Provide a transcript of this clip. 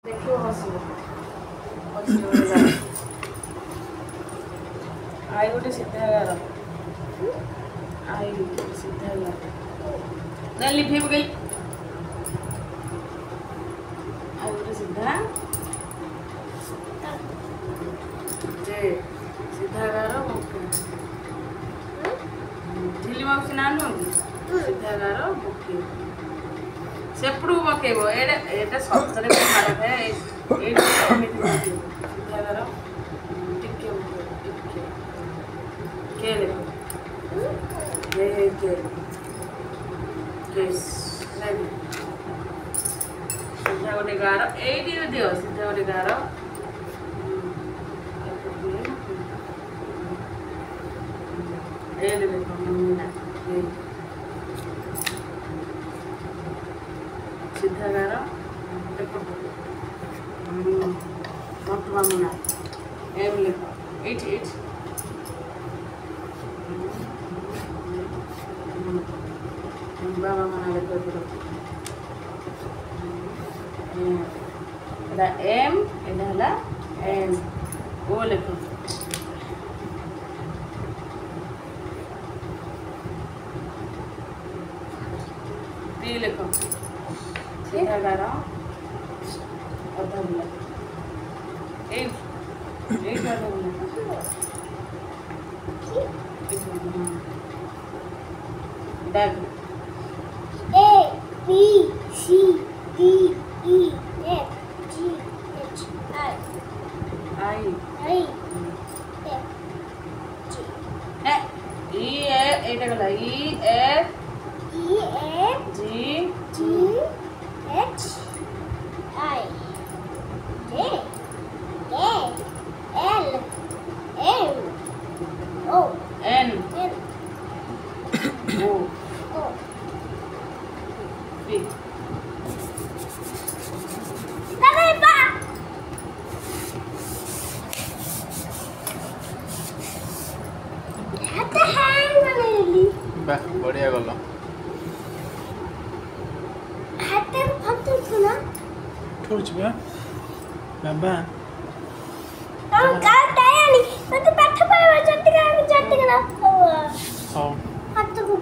देखियो हसो आई गोटे सीधा गार आई सीधा गार लिफे पकई आई गोटे सीधा जे सीधा गार मुखे झिली माउसी ना नुह सीधा गार मुखे सेपड़ू पकेब एटा सतरे माड़ थाए सीधा गार टिके के देखो सीधा गोटे गार ये दियो सीधा गोटे गार सीधा गार देखो मोटू मामुना एम लिख एट बाबा मना लिखो एटा एम एटा हला एन ओ लिखो पी लिखो सीधा गार अधा बुला एक अधा बुला बैग A B C D E F G H I I F G E एटा गला E F E F G G H I J K L M O N N O O P बढ़िया गल ठोच बा बाबा पाठ पाठ पाठ हां हाथ को